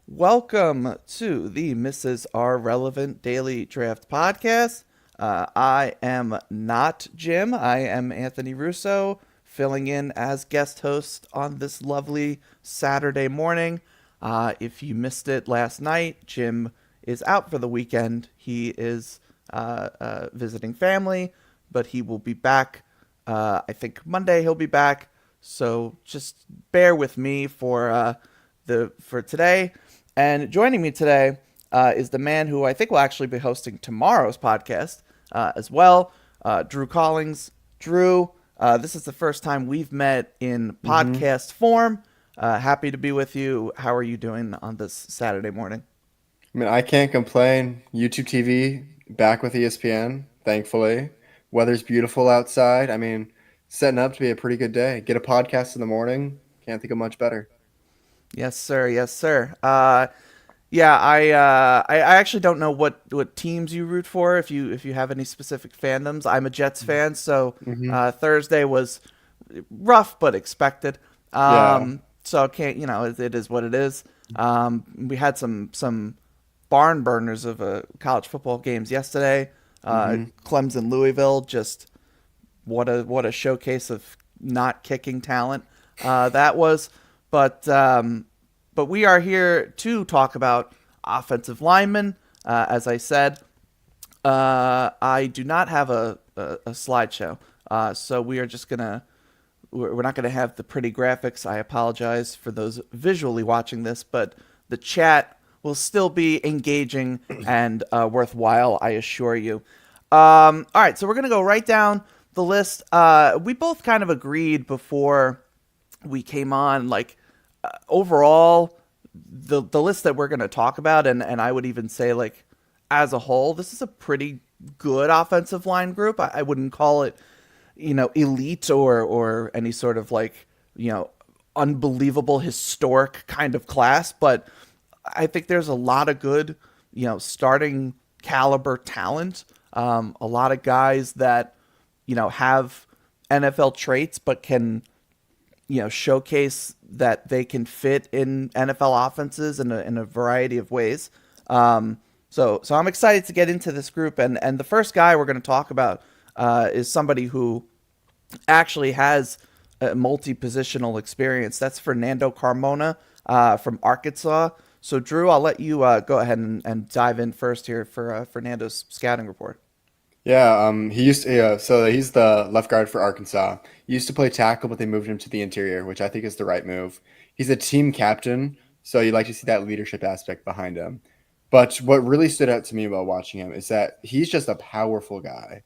Welcome to the Mrs. R Relevant Daily Draft Podcast. I am not Jim. I am Anthony Russo, filling in as guest host on this lovely Saturday morning. If you missed it last night, Jim is out for the weekend. He is visiting family, but he will be back. I think Monday he'll be back. So just bear with me for today. And joining me today is the man who I think will actually be hosting tomorrow's podcast as well, Drew Collins. Drew, this is the first time we've met in podcast form. Happy to be with you. How are you doing on this Saturday morning? I mean, I can't complain. YouTube TV back with ESPN, thankfully. Weather's beautiful outside. I mean, setting up to be a pretty good day. Get a podcast in the morning. Can't think of much better. Yes, sir. Yes, sir. I actually don't know what teams you root for. If you have any specific fandoms, I'm a Jets fan, so hmm Thursday was rough but expected. Yeah. So can't it is what it is. We had some barn burners of college football games yesterday. hmm Clemson Louisville, just what a showcase of not kicking talent that was. But but we are here to talk about offensive linemen. As I said, I do not have a slideshow, so we are just gonna we're not gonna have the pretty graphics. I apologize for those visually watching this, but the chat will still be engaging and worthwhile, I assure you. All right, so we're gonna go right down the list. We both kind of agreed before we came on, like overall, the list that we're going to talk about, and I would even say, like, as a whole, this is a pretty good offensive line group. I wouldn't call it, elite or any sort of like, unbelievable historic kind of class, but I think there's a lot of good, starting caliber talent. A lot of guys that, have NFL traits, but can showcase that they can fit in NFL offenses in a variety of ways. So I'm excited to get into this group, and the first guy we're going to talk about is somebody who actually has a multi-positional experience. That's Fernando Carmona from Arkansas. So Drew, I'll let you go ahead and dive in first here for Fernando's scouting report. Yeah, he used to, yeah, so he's the left guard for Arkansas. He used to play tackle, but they moved him to the interior, which I think is the right move. He's a team captain, so you like to see that leadership aspect behind him. But what really stood out to me about watching him is that he's just a powerful guy.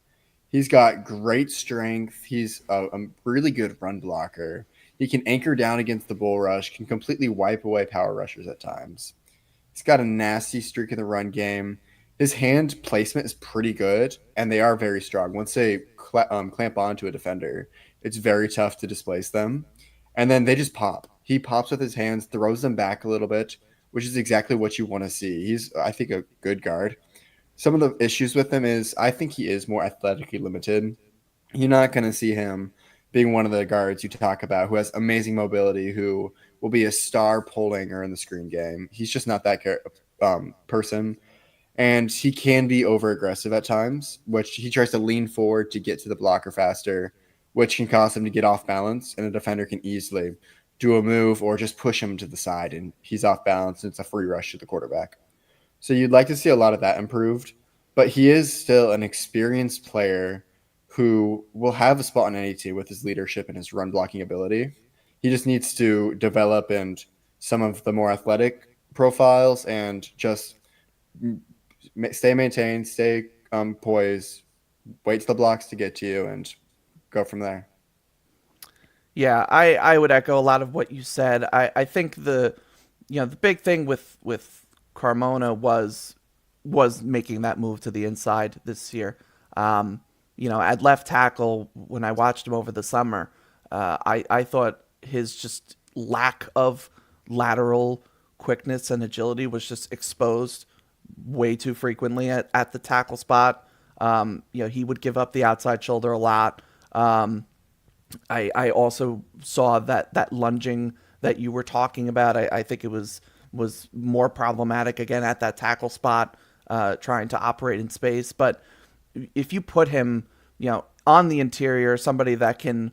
He's got great strength. He's a really good run blocker. He can anchor down against the bull rush, can completely wipe away power rushers at times. He's got a nasty streak in the run game. His hand placement is pretty good, and they are very strong. Once they clamp onto a defender, it's very tough to displace them. And then they just pop. He pops with his hands, throws them back a little bit, which is exactly what you want to see. He's, I think, a good guard. Some of the issues with him is I think he is more athletically limited. You're not going to see him being one of the guards you talk about who has amazing mobility, who will be a star pullinger in the screen game. He's just not that person. And he can be over aggressive at times, which he tries to lean forward to get to the blocker faster, which can cause him to get off balance. And a defender can easily do a move or just push him to the side, and he's off balance, and it's a free rush to the quarterback. So you'd like to see a lot of that improved, but he is still an experienced player who will have a spot on any team with his leadership and his run blocking ability. He just needs to develop in some of the more athletic profiles and just stay maintained, stay poised, wait till the blocks to get to you, and go from there. Yeah, I would echo a lot of what you said. I think the big thing with Carmona was making that move to the inside this year. At left tackle when I watched him over the summer, I thought his just lack of lateral quickness and agility was just exposed way too frequently at the tackle spot. He would give up the outside shoulder a lot. I also saw that lunging that you were talking about. I think it was was more problematic again at that tackle spot, trying to operate in space. But if you put him, on the interior, somebody that can,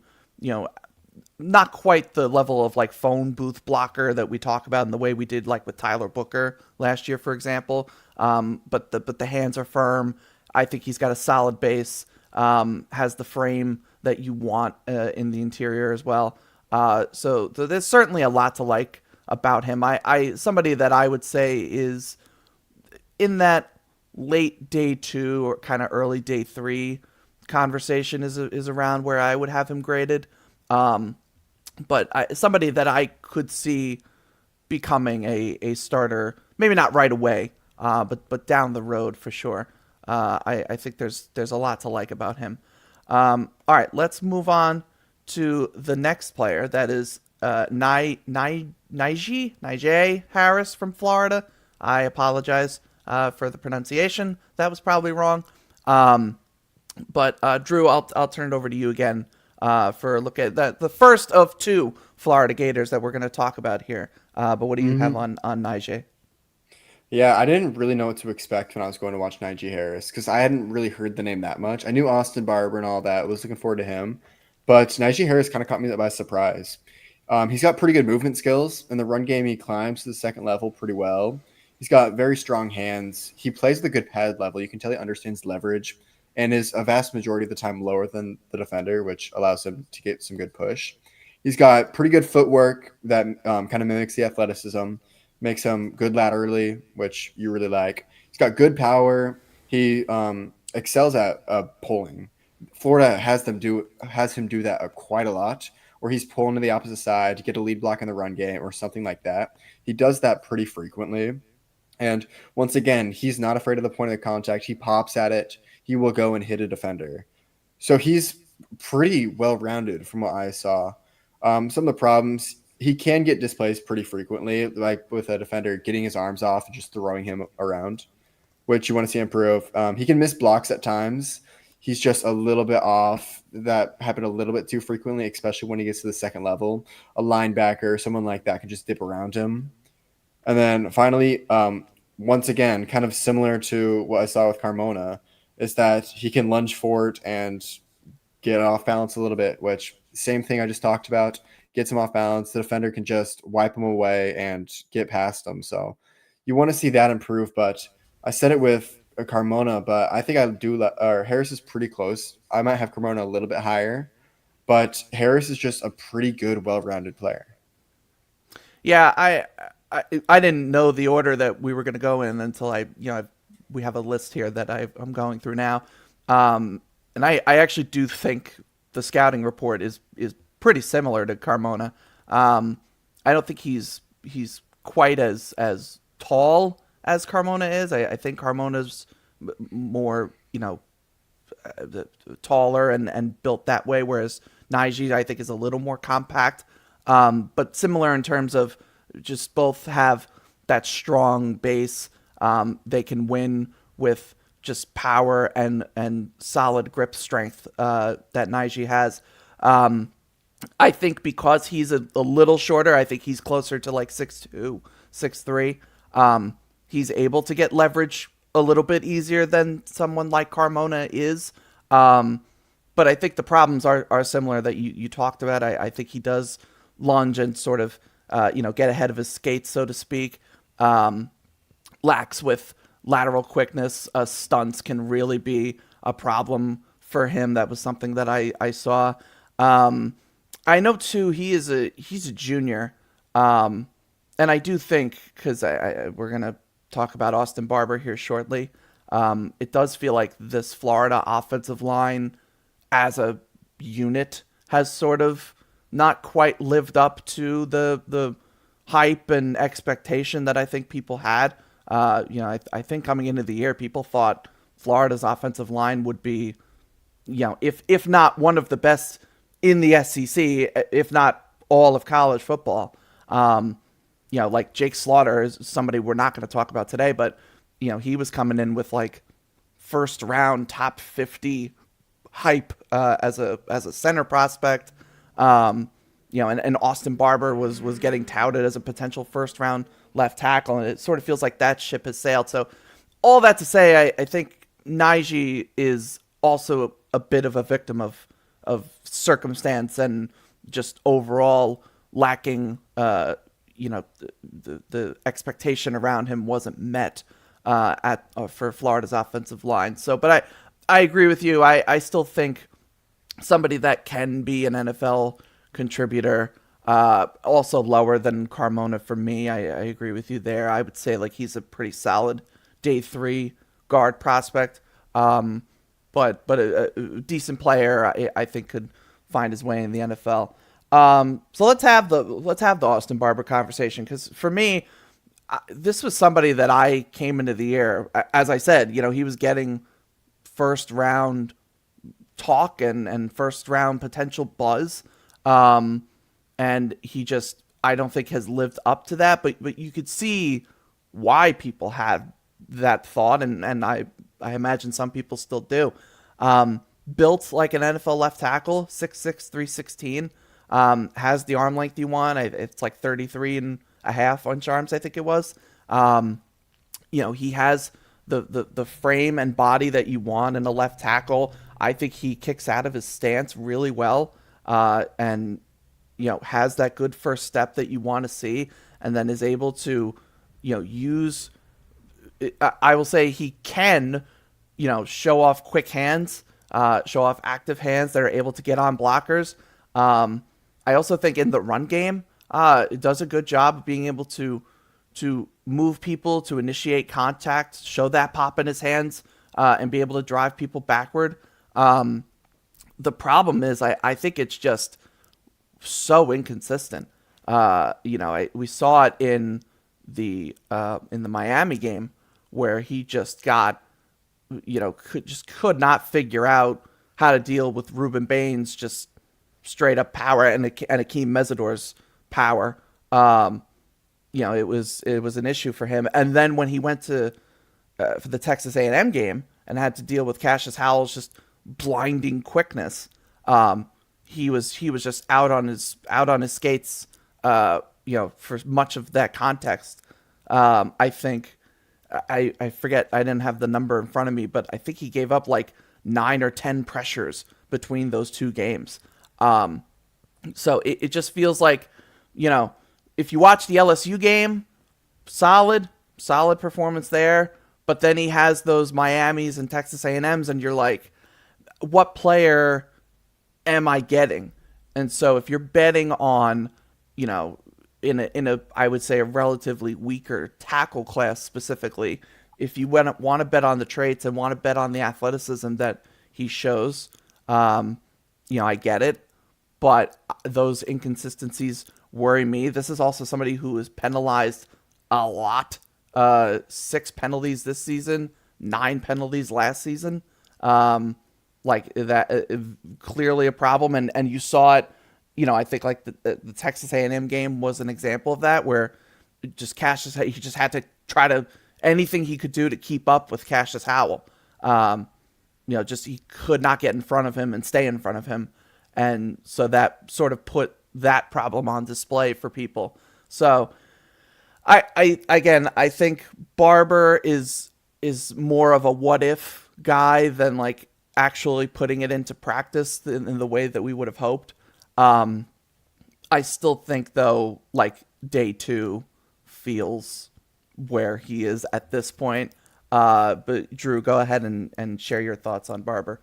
not quite the level of like phone booth blocker that we talk about in the way we did like with Tyler Booker last year, for example. But the hands are firm. I think he's got a solid base. Has the frame that you want in the interior as well. So there's certainly a lot to like about him. I somebody that I would say is in that late day 2 or kind of early day 3 conversation is around where I would have him graded. But somebody that I could see becoming a starter, maybe not right away, but down the road for sure. I think there's a lot to like about him. All right, let's move on to the next player. That is Najee Harris from Florida. I apologize for the pronunciation. That was probably wrong. But Drew, I'll turn it over to you again for a look at the first of 2 Florida Gators that we're going to talk about here. But what do you have on Najee? Yeah, I didn't really know what to expect when I was going to watch Najee Harris because I hadn't really heard the name that much. I knew Austin Barber and all that. I was looking forward to him. But Najee Harris kind of caught me by surprise. He's got pretty good movement skills. In the run game, he climbs to the second level pretty well. He's got very strong hands. He plays at a good pad level. You can tell he understands leverage and is a vast majority of the time lower than the defender, which allows him to get some good push. He's got pretty good footwork that kind of mimics the athleticism, makes him good laterally, which you really like. He's got good power. He excels at pulling. Florida has him do that quite a lot, where he's pulling to the opposite side to get a lead block in the run game or something like that. He does that pretty frequently. And once again, he's not afraid of the point of contact. He pops at it. He will go and hit a defender. So he's pretty well-rounded from what I saw. Some of the problems, he can get displaced pretty frequently, like with a defender getting his arms off and just throwing him around, which you want to see improve. He can miss blocks at times. He's just a little bit off. That happened a little bit too frequently, especially when he gets to the second level. A linebacker, someone like that, can just dip around him. And then finally, once again, kind of similar to what I saw with Carmona, is that he can lunge forward and get off balance a little bit, which same thing I just talked about, gets him off balance. The defender can just wipe him away and get past him. So you want to see that improve, but I said it with Carmona, but I think I do, or Harris is pretty close. I might have Carmona a little bit higher, but Harris is just a pretty good, well-rounded player. Yeah, I didn't know the order that we were going to go in until we have a list here that I'm going through now. And I actually do think the scouting report is pretty similar to Carmona. I don't think he's quite as tall as Carmona is. I think Carmona's more, taller and built that way, whereas Najee, I think, is a little more compact. But similar in terms of just both have that strong base. They can win with just power and solid grip strength that Najee has. I think because he's a little shorter, I think he's closer to like 6'2", 6'3". He's able to get leverage a little bit easier than someone like Carmona is. But I think the problems are similar that you talked about. I think he does lunge and sort of, get ahead of his skates, so to speak. Lacks with lateral quickness. Stunts can really be a problem for him. That was something that I saw. I know too. He's a junior, and I do think, because we're gonna talk about Austin Barber here shortly. It does feel like this Florida offensive line, as a unit, has sort of not quite lived up to the hype and expectation that I think people had. I think coming into the year, people thought Florida's offensive line would be, if not one of the best in the SEC, if not all of college football. Like Jake Slaughter is somebody we're not going to talk about today, but he was coming in with like first round top 50 hype as a center prospect. and Austin Barber was getting touted as a potential first round left tackle, and it sort of feels like that ship has sailed. So all that to say, I think Najee is also a bit of a victim of circumstance and just overall lacking. The expectation around him wasn't met at for Florida's offensive line. So, but I agree with you. I still think somebody that can be an NFL contributor. Also lower than Carmona for me. I agree with you there. I would say like he's a pretty solid day 3 guard prospect. But a decent player I think could find his way in the NFL. So let's have the Austin Barber conversation, because for me, this was somebody that I came into the year, as I said, he was getting first round talk and first round potential buzz. And he just, I don't think, has lived up to that. But you could see why people had that thought, and I imagine some people still do. Built like an NFL left tackle, 6'6", 316. Has the arm length you want. It's like 33 and a half inch arms, I think it was. He has the frame and body that you want in a left tackle. I think he kicks out of his stance really well, and has that good first step that you want to see, and then is able to, use. I will say he can, show off quick hands, show off active hands that are able to get on blockers. I also think in the run game, it does a good job of being able to move people, to initiate contact, show that pop in his hands, and be able to drive people backward. The problem is, I think it's just so inconsistent. We saw it in the Miami game, where he just got, could not figure out how to deal with Ruben Baines' just straight up power and Akeem Mesidor's power. It was an issue for him. And then when he went to for the Texas A&M game and had to deal with Cassius Howell's just blinding quickness, he was just out on his skates. For much of that context. I think I forget, I didn't have the number in front of me, but I think he gave up like 9 or 10 pressures between those 2 games. So it just feels like, if you watch the LSU game, solid performance there, but then he has those Miamis and Texas A&Ms, and you're like, what player am I getting? And so if you're betting on, in a I would say a relatively weaker tackle class specifically, if you want to bet on the traits and want to bet on the athleticism that he shows, I get it, but those inconsistencies worry me. This is also somebody who is penalized a lot. 6 penalties this season, 9 penalties last season. Like that, clearly a problem, and you saw it. I think like the Texas A&M game was an example of that, where just Cassius, he just had to try to anything he could do to keep up with Cassius Howell. Just he could not get in front of him and stay in front of him, and so that sort of put that problem on display for people. So I think Barber is more of a what if guy than like actually putting it into practice in the way that we would have hoped. I still think though, like day 2 feels where he is at this point. But Drew, go ahead and share your thoughts on Barber.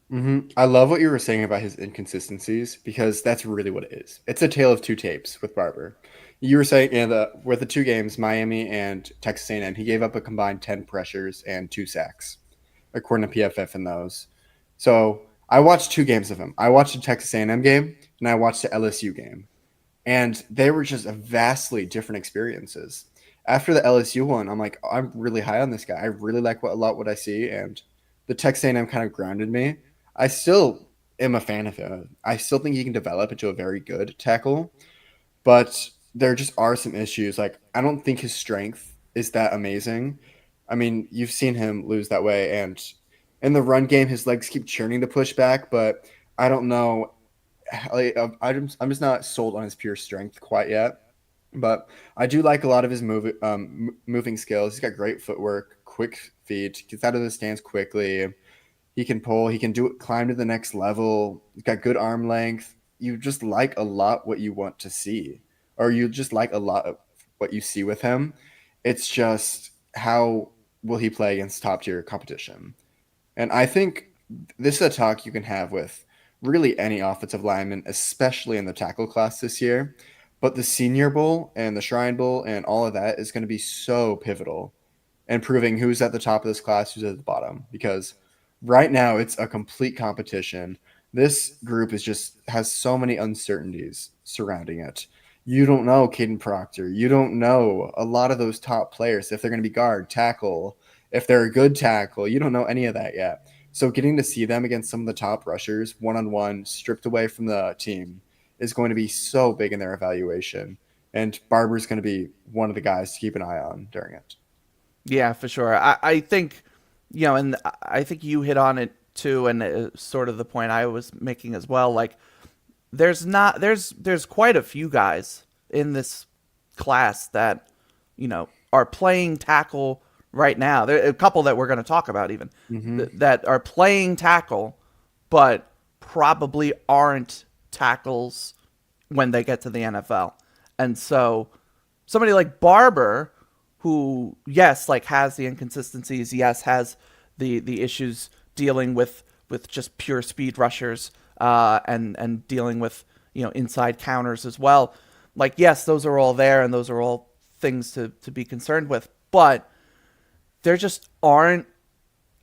I love what you were saying about his inconsistencies, because that's really what it is. It's a tale of 2 tapes with Barber. You were saying with the 2 games, Miami and Texas A&M, he gave up a combined 10 pressures and 2 sacks, according to PFF in those. So I watched 2 games of him. I watched the Texas A&M game and I watched the LSU game, and they were just vastly different experiences. After the LSU one, I'm like, I'm really high on this guy. I really like what I see, and the Texas A&M kind of grounded me. I still am a fan of him. I still think he can develop into a very good tackle, but there just are some issues. Like, I don't think his strength is that amazing. I mean, you've seen him lose that way, and in the run game, his legs keep churning to push back, but I don't know I'm just not sold on his pure strength quite yet. But I do like a lot of his moving skills. He's got great footwork, quick feet, gets out of the stance quickly. He can pull, he can do it, climb to the next level. He's got good arm length. You just like a lot what you want to see, or you just like a lot of what you see with him. It's just how will he play against top tier competition? And I think this is a talk you can have with really any offensive lineman, especially in the tackle class this year. But the Senior Bowl and the Shrine Bowl and all of that is going to be so pivotal in proving who's at the top of this class, who's at the bottom. Because right now it's a complete competition. This group is just has so many uncertainties surrounding it. You don't know Kadyn Proctor. You don't know a lot of those top players if they're going to be guard, tackle, if they're a good tackle. You don't know any of that yet. So getting to see them against some of the top rushers one on one, stripped away from the team, is going to be so big in their evaluation. And Barber's going to be one of the guys to keep an eye on during it. Yeah, for sure. I think, and I think you hit on it too, and sort of the point I was making as well. Like, there's quite a few guys in this class that, are playing tackle right now. There are a couple that we're going to talk about even that are playing tackle, but probably aren't tackles when they get to the NFL. And so somebody like Barber, who, yes, like has the inconsistencies, yes, has the issues dealing with just pure speed rushers, and dealing with, inside counters as well. Like, yes, those are all there, and those are all things to be concerned with, but there just aren't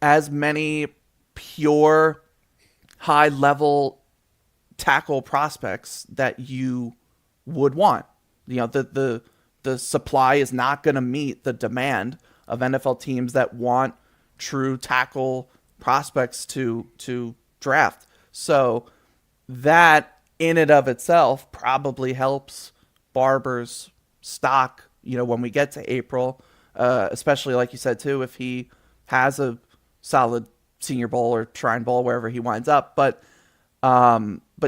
as many pure high level tackle prospects that you would want. The supply is not going to meet the demand of NFL teams that want true tackle prospects to draft. So that in and of itself probably helps Barber's stock, when we get to April, especially like you said too, if he has a solid Senior Bowl or Shrine Bowl, wherever he winds up. But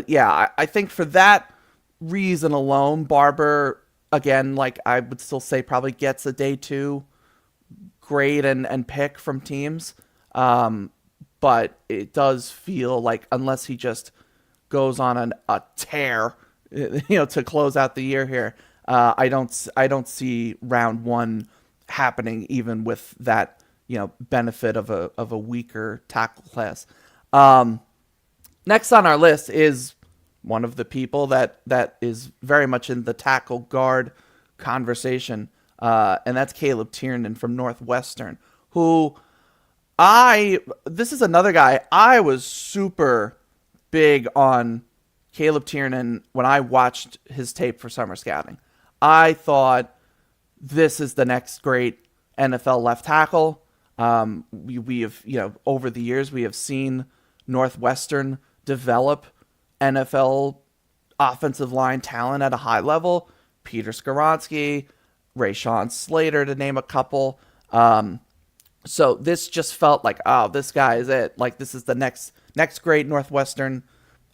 yeah, I think for that reason alone, Barber, again, like I would still say probably gets a day 2 grade and pick from teams. But it does feel like unless he just goes on a tear, to close out the year here, I don't see round 1 happening even with that, benefit of a weaker tackle class. Next on our list is one of the people that is very much in the tackle guard conversation, and that's Caleb Tiernan from Northwestern, who this is another guy I was super big on Caleb Tiernan when I watched his tape for summer scouting. I thought this is the next great NFL left tackle. We have, over the years, we have seen Northwestern develop NFL offensive line talent at a high level. Peter Skoronsky, Rashawn Slater, to name a couple. So this just felt like, oh, this guy is it. Like, this is the next great Northwestern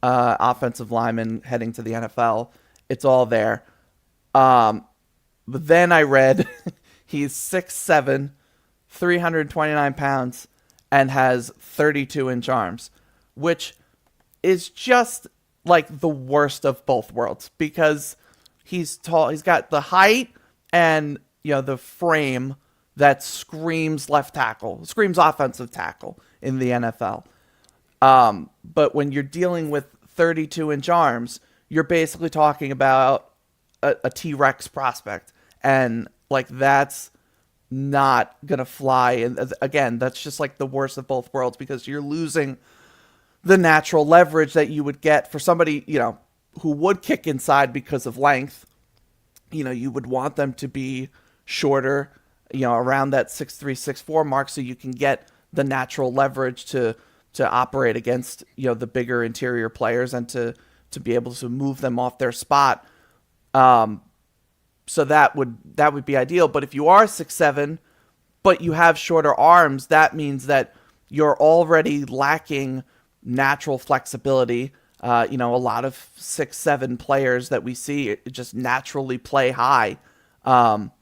offensive lineman heading to the NFL. It's all there. But then I read he's 6'7", 329 pounds, and has 32-inch arms, which is just like the worst of both worlds, because he's tall, he's got the height and the frame that screams left tackle, screams offensive tackle in the NFL. But when you're dealing with 32-inch arms, you're basically talking about a T-Rex prospect, and like that's not gonna fly. And again, that's just like the worst of both worlds, because you're losing the natural leverage that you would get for somebody, who would kick inside because of length. You would want them to be shorter, around that 6'3", 6'4" mark, so you can get the natural leverage to operate against, the bigger interior players, and to be able to move them off their spot. So that would be ideal. But if you are 6'7", but you have shorter arms, that means that you're already lacking natural flexibility. A lot of 6'7" players that we see just naturally play high. Um,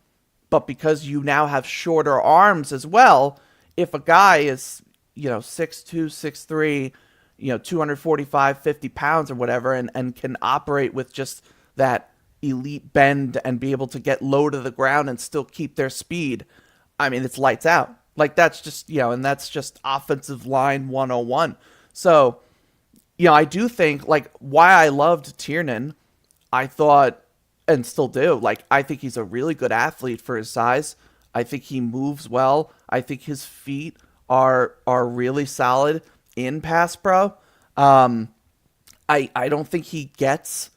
but because you now have shorter arms as well, if a guy is, 6'2", 6'3", 245, 50 pounds or whatever, and can operate with just that elite bend and be able to get low to the ground and still keep their speed, I mean, it's lights out. Like that's just, and that's just offensive line 101. So, I do think like why I loved Tiernan, I thought and still do. Like I think he's a really good athlete for his size. I think he moves well. I think his feet are really solid in pass pro. Um, I don't think he gets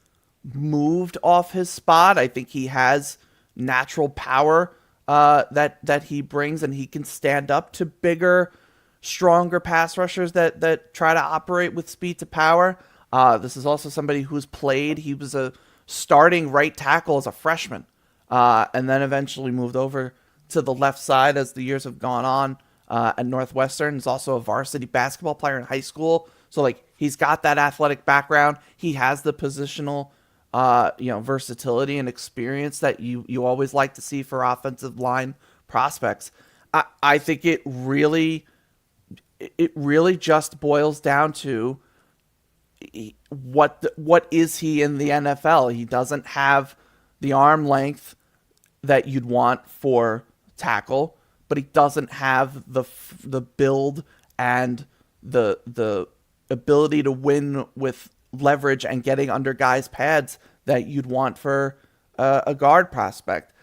moved off his spot. I think he has natural power that he brings, and he can stand up to bigger, stronger pass rushers that try to operate with speed to power. This is also somebody who's played. He was a starting right tackle as a freshman, and then eventually moved over to the left side as the years have gone on. At Northwestern, he's also a varsity basketball player in high school. So like he's got that athletic background. He has the positional, versatility and experience that you always like to see for offensive line prospects. I think it really just boils down to what is he in the NFL? He doesn't have the arm length that you'd want for tackle, but he doesn't have the build and the ability to win with leverage and getting under guys' pads that you'd want for a guard prospect.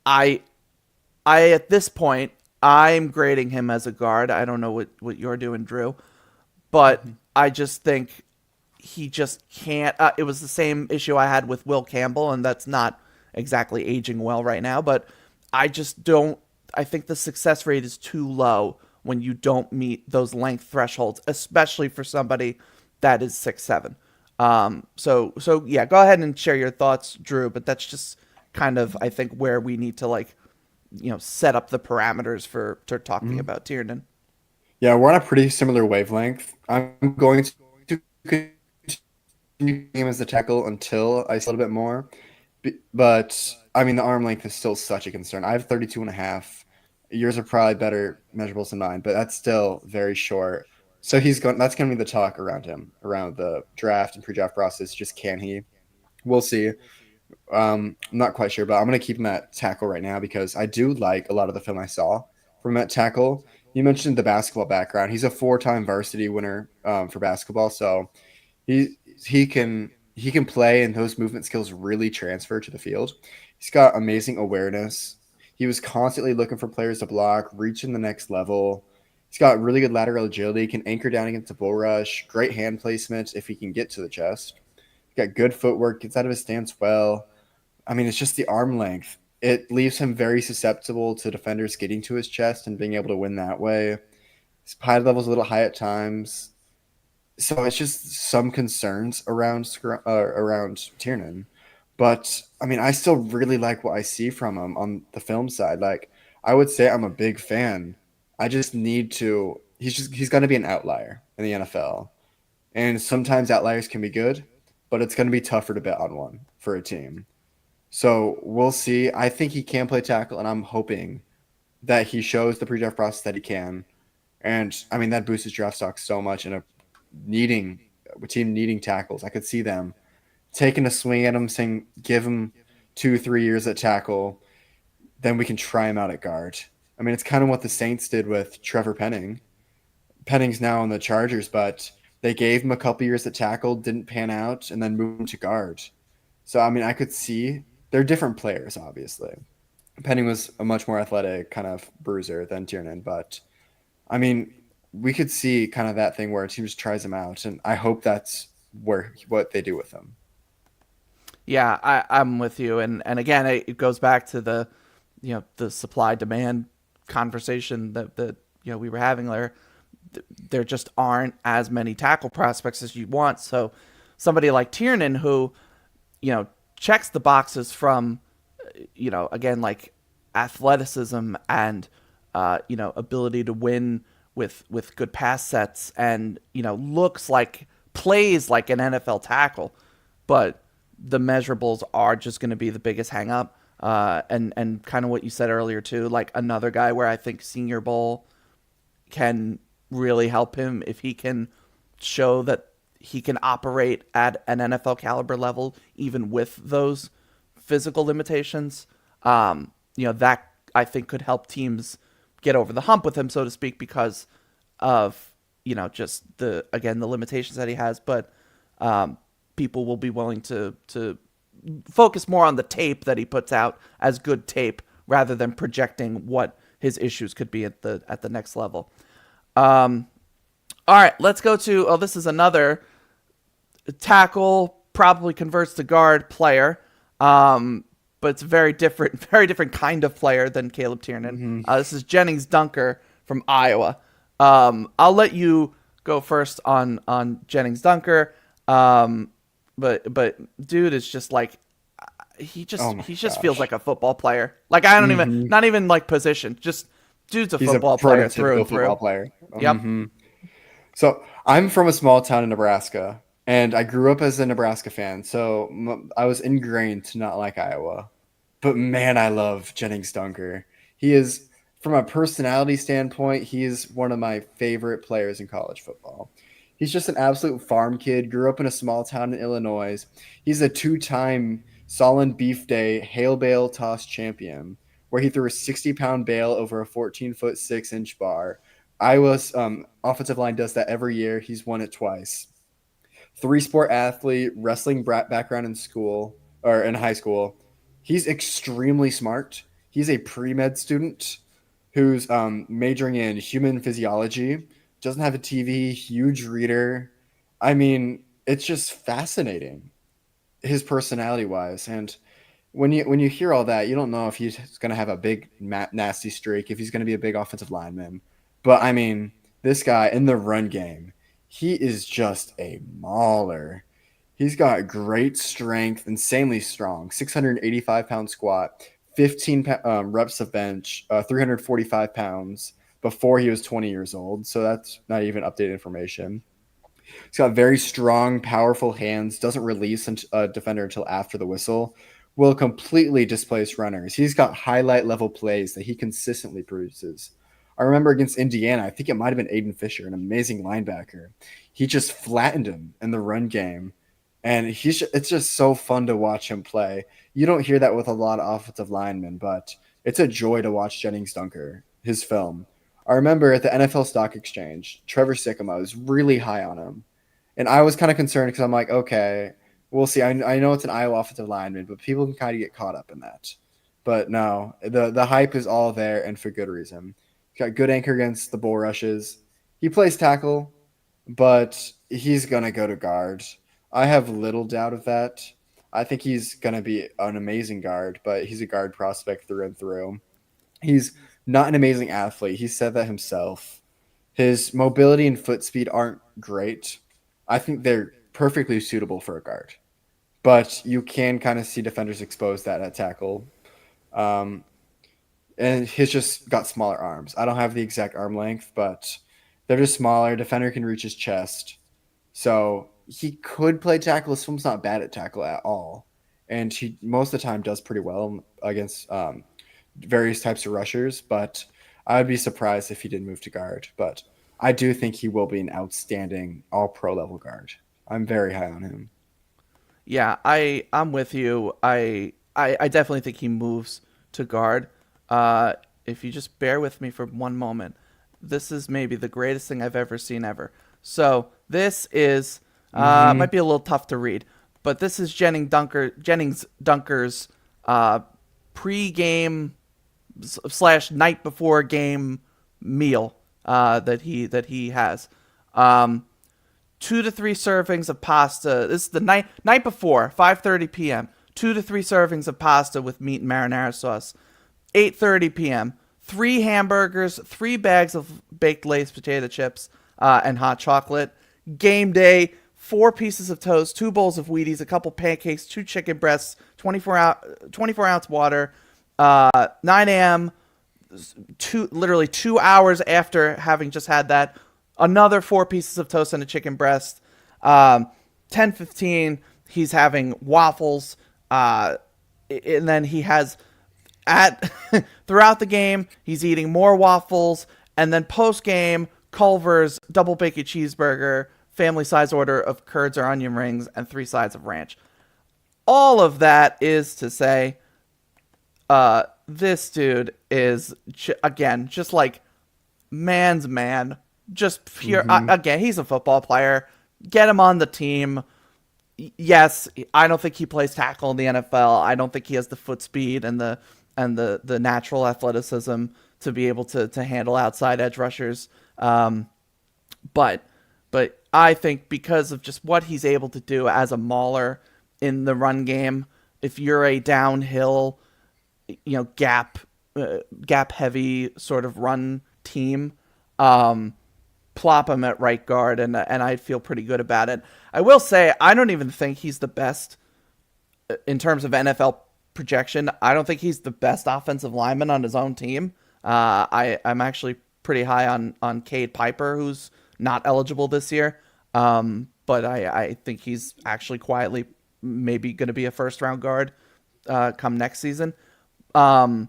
I at this point I'm grading him as a guard. I don't know what you're doing, Drew, but I just think he just can't. It was the same issue I had with Will Campbell, and that's not exactly aging well right now. But I just don't. I think the success rate is too low when you don't meet those length thresholds, especially for somebody that is 6'7". So yeah, go ahead and share your thoughts, Drew. But that's just kind of I think where we need to set up the parameters for talking about Tiernan. Yeah, we're on a pretty similar wavelength. I'm going to continue him as the tackle until I see a little bit more. But I mean, the arm length is still such a concern. I have 32 and a half. Yours are probably better measurables than mine, but that's still very short. So that's going to be the talk around him, around the draft and pre-draft process. Just can he? We'll see. I'm not quite sure, but I'm going to keep him at tackle right now because I do like a lot of the film I saw from him at tackle. You mentioned the basketball background. He's a 4-time varsity winner for basketball, so he can play, and those movement skills really transfer to the field. He's got amazing awareness. He was constantly looking for players to block, reaching the next level. He's got really good lateral agility, can anchor down against a bull rush, great hand placement if he can get to the chest. He's got good footwork, gets out of his stance well. I mean, it's just the arm length. It leaves him very susceptible to defenders getting to his chest and being able to win that way. His pie level's a little high at times. So it's just some concerns around Tiernan. But I mean, I still really like what I see from him on the film side. Like, I would say I'm a big fan. I just need to. He's going to be an outlier in the NFL, and sometimes outliers can be good, but it's going to be tougher to bet on one for a team. So we'll see. I think he can play tackle, and I'm hoping that he shows the pre-draft process that he can. And I mean, that boosts his draft stock so much in needing a team needing tackles. I could see them taking a swing at him, saying, give him 2-3 years at tackle, then we can try him out at guard. I mean, it's kind of what the Saints did with Trevor Penning. Penning's now on the Chargers, but they gave him a couple years at tackle, didn't pan out, and then moved him to guard. So, I mean, I could see they're different players, obviously. Penning was a much more athletic kind of bruiser than Tiernan, but I mean, we could see kind of that thing where a team just tries him out, and I hope that's what they do with him. Yeah, I'm with you, and again, it goes back to the supply demand conversation that we were having there. There just aren't as many tackle prospects as you want. So somebody like Tiernan, who checks the boxes from again, like athleticism and ability to win with good pass sets, and looks like plays like an NFL tackle, but the measurables are just going to be the biggest hang up. And kind of what you said earlier too, like another guy where I think Senior Bowl can really help him if he can show that he can operate at an NFL caliber level, even with those physical limitations. That I think could help teams get over the hump with him, so to speak, because of, just the limitations that he has. But people will be willing to focus more on the tape that he puts out as good tape rather than projecting what his issues could be at the next level. All right, let's go to, this is another tackle, probably converts to guard player. But it's a very different kind of player than Caleb Tiernan. This is Jennings Dunker from Iowa. I'll let you go first on Jennings Dunker. But dude is just like, he just feels like a football player. Like I don't even, not even like position, just dude's a football player through and through. Football player. Yep. So I'm from a small town in Nebraska, and I grew up as a Nebraska fan. So I was ingrained to not like Iowa. But man, I love Jennings Dunker. He is, from a personality standpoint, he is one of my favorite players in college football. He's just an absolute farm kid, grew up in a small town in Illinois. He's a 2-time Solon Beef Day hail bale toss champion, where he threw a 60-pound bale over a 14-foot 6-inch bar. Iowa's offensive line does that every year. He's won it twice. 3-sport athlete, wrestling background in school or in high school. He's extremely smart. He's a pre-med student who's majoring in human physiology. Doesn't have a TV, huge reader. I mean, it's just fascinating, his personality-wise. And when you hear all that, you don't know if he's going to have a big nasty streak, if he's going to be a big offensive lineman. But, I mean, this guy in the run game, he is just a mauler. He's got great strength, insanely strong, 685-pound squat, 15 reps of bench, 345 pounds before he was 20 years old. So that's not even updated information. He's got very strong, powerful hands, doesn't release a defender until after the whistle, will completely displace runners. He's got highlight level plays that he consistently produces. I remember against Indiana, I think it might have been Aiden Fisher, an amazing linebacker. He just flattened him in the run game. And it's just so fun to watch him play. You don't hear that with a lot of offensive linemen, but it's a joy to watch Jennings Dunker, his film. I remember at the NFL Stock Exchange, Trevor Sycamore was really high on him. And I was kind of concerned because I'm like, okay, we'll see. I know it's an Iowa offensive lineman, but people can kind of get caught up in that. But no, the hype is all there, and for good reason. He's got good anchor against the bull rushes. He plays tackle, but he's going to go to guard. I have little doubt of that. I think he's going to be an amazing guard, but he's a guard prospect through and through. He's not an amazing athlete. He said that himself. His mobility and foot speed aren't great. I think they're perfectly suitable for a guard. But you can kind of see defenders expose that at tackle. And he's just got smaller arms. I don't have the exact arm length, but they're just smaller. Defender can reach his chest. So he could play tackle. His film's not bad at tackle at all. And he most of the time does pretty well against various types of rushers. But I would be surprised if he didn't move to guard. But I do think he will be an outstanding all-pro level guard. I'm very high on him. Yeah, I'm with you. I definitely think he moves to guard. If you just bear with me for one moment, this is maybe the greatest thing I've ever seen ever. So this is might be a little tough to read, but this is Jennings Dunker's pre-game / night before game meal that he has. 2 to 3 servings of pasta. This is the night before, 5:30 p.m. 2 to 3 servings of pasta with meat and marinara sauce. 8:30 p.m. 3 hamburgers, 3 bags of baked Lay's potato chips, and hot chocolate. Game day, 4 pieces of toast, 2 bowls of Wheaties, a couple pancakes, 2 chicken breasts, 24-ounce water. 9 a.m. Literally 2 hours after having just had that, another 4 pieces of toast and a chicken breast. Um, 10-15, he's having waffles, and then he has at throughout the game he's eating more waffles, and then post game Culver's double bacon cheeseburger, family size order of curds or onion rings, and 3 sides of ranch. All of that is to say, this dude is again just like man's man, just pure. Again, he's a football player. Get him on the team. Yes, I don't think he plays tackle in the NFL. I don't think he has the foot speed and the natural athleticism to be able to handle outside edge rushers. But I think because of just what he's able to do as a mauler in the run game, if you're a downhill, gap heavy sort of run team, plop him at right guard, and I feel pretty good about it. I will say I don't even think he's the best in terms of NFL projection. I don't think he's the best offensive lineman on his own team. I'm actually pretty high on Cade Piper, who's not eligible this year. But I think he's actually quietly maybe going to be a first round guard come next season. But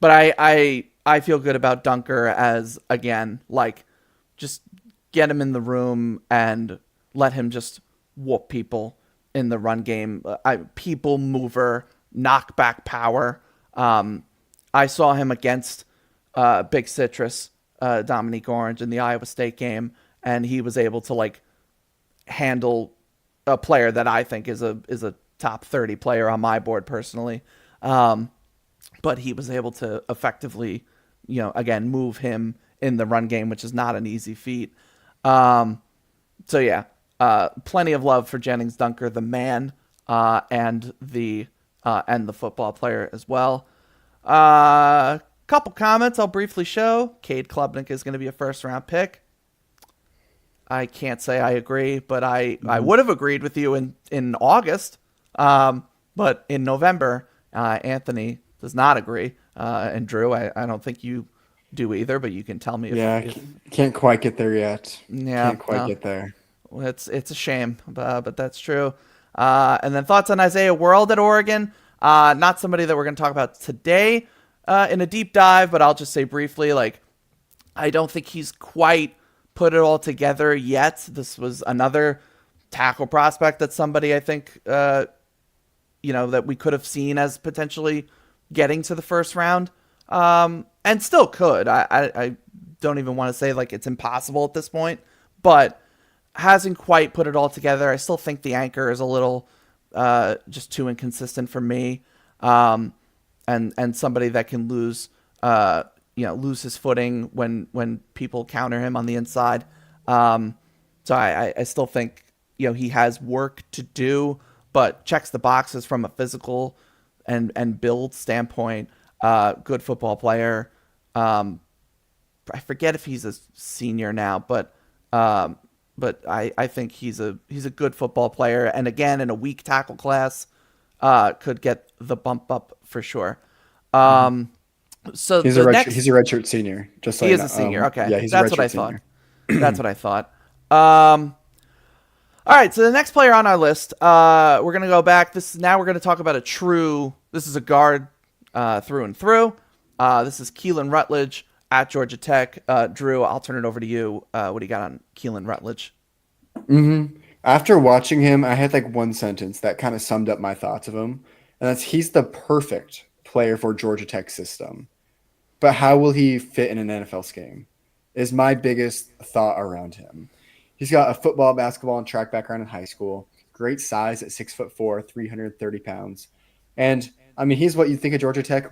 I feel good about Dunker as, again, like, just get him in the room and let him just whoop people in the run game. People mover, knockback power. I saw him against Big Citrus, Dominique Orange, in the Iowa State game, and he was able to like handle a player that I think is a top 30 player on my board personally. But he was able to effectively, again, move him in the run game, which is not an easy feat. So yeah, plenty of love for Jennings Dunker, the man, and the football player as well. Couple comments I'll briefly show. Cade Klubnik is going to be a first round pick. I can't say I agree, but I would have agreed with you in August. But in November, Anthony does not agree. And Drew, I don't think you do either, but you can tell me if can't quite get there yet. Yeah, can't quite get there. It's a shame, but that's true. And then thoughts on Isaiah World at Oregon. Not somebody that we're going to talk about today in a deep dive, but I'll just say briefly, like, I don't think he's quite put it all together yet. This was another tackle prospect that somebody I think, that we could have seen as potentially getting to the first round, and still could. I don't even want to say like it's impossible at this point, but hasn't quite put it all together. I still think the anchor is a little just too inconsistent for me, and somebody that can lose his footing when people counter him on the inside. So I still think he has work to do, but checks the boxes from a physical and build standpoint. Good football player. I forget if he's a senior now, but I think he's a good football player, and again in a weak tackle class, could get the bump up for sure. So he's a redshirt senior. Just so he is a senior. Okay, yeah, he's that's a what I senior. thought. That's what I thought. All right, so the next player on our list, we're gonna go back. Now we're gonna talk about this is a guard through and through. This is Keelan Rutledge at Georgia Tech. Drew, I'll turn it over to you. What do you got on Keelan Rutledge? After watching him, I had like one sentence that kind of summed up my thoughts of him, and that's he's the perfect player for Georgia Tech system. But how will he fit in an NFL scheme is my biggest thought around him. He's got a football, basketball, and track background in high school. Great size at 6'4", 330 pounds. And, I mean, he's what you think a Georgia Tech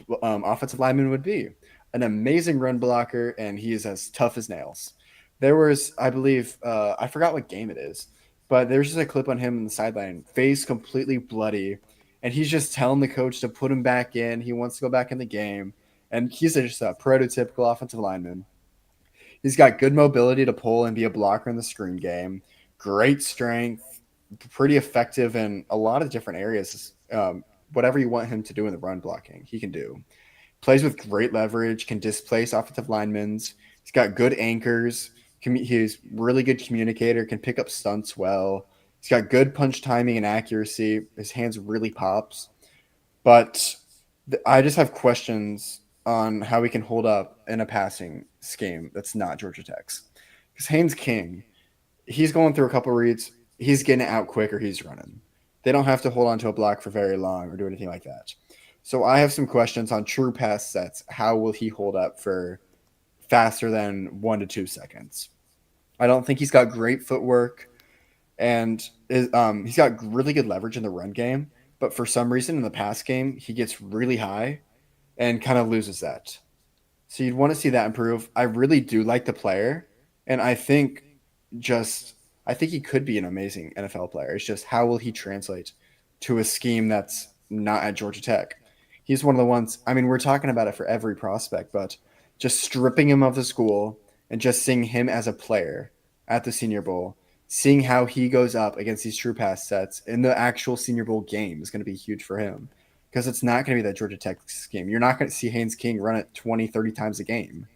offensive lineman would be. An amazing run blocker, and he is as tough as nails. There was, I believe, I forgot what game it is, but there's just a clip on him on the sideline, face completely bloody, and he's just telling the coach to put him back in. He wants to go back in the game, and he's just a prototypical offensive lineman. He's got good mobility to pull and be a blocker in the screen game, great strength, pretty effective in a lot of different areas. Whatever you want him to do in the run blocking, he can do. Plays with great leverage, can displace offensive linemen. He's got good anchors, He's really good communicator, can pick up stunts well. He's got good punch timing and accuracy. His hands really pops. But I just have questions on how he can hold up in a passing scheme that's not Georgia Tech's. Because Haynes King, he's going through a couple reads. He's getting it out quick or he's running. They don't have to hold on to a block for very long or do anything like that. So I have some questions on true pass sets. How will he hold up for faster than 1 to 2 seconds? I don't think he's got great footwork, and he's got really good leverage in the run game. But for some reason in the pass game, he gets really high and kind of loses that. So you'd want to see that improve. I really do like the player, and I think he could be an amazing NFL player. It's just how will he translate to a scheme that's not at Georgia Tech? He's one of the ones. I mean, we're talking about it for every prospect, but just stripping him of the school and just seeing him as a player at the Senior Bowl, seeing how he goes up against these true pass sets in the actual Senior Bowl game is going to be huge for him, because it's not going to be that Georgia Tech scheme. You're not going to see Haynes King run it 20, 30 times a game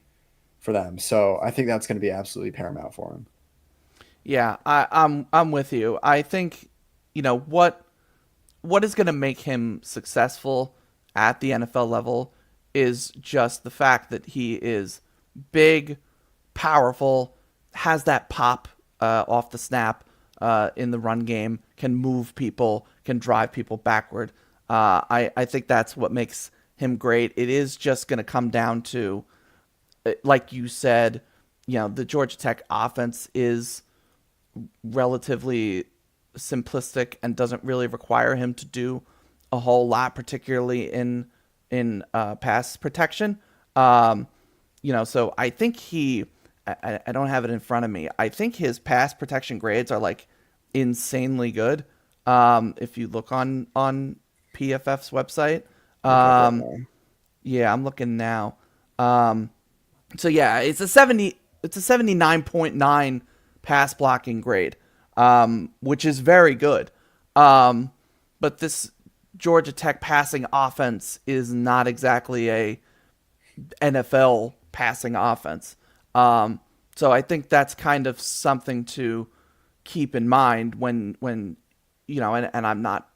for them. So I think that's going to be absolutely paramount for him. Yeah, I'm with you. I think, what is going to make him successful at the NFL level is just the fact that he is big, powerful, has that pop off the snap in the run game, can move people, can drive people backward. I think that's what makes him great. It is just going to come down to, like you said, the Georgia Tech offense is relatively simplistic and doesn't really require him to do a whole lot, particularly in pass protection. So I think I don't have it in front of me. I think his pass protection grades are like insanely good. If you look on PFF's website, yeah, I'm looking now. So yeah, it's a 79.9 pass blocking grade, which is very good. But this Georgia Tech passing offense is not exactly a NFL passing offense. So I think that's kind of something to keep in mind when and I'm not,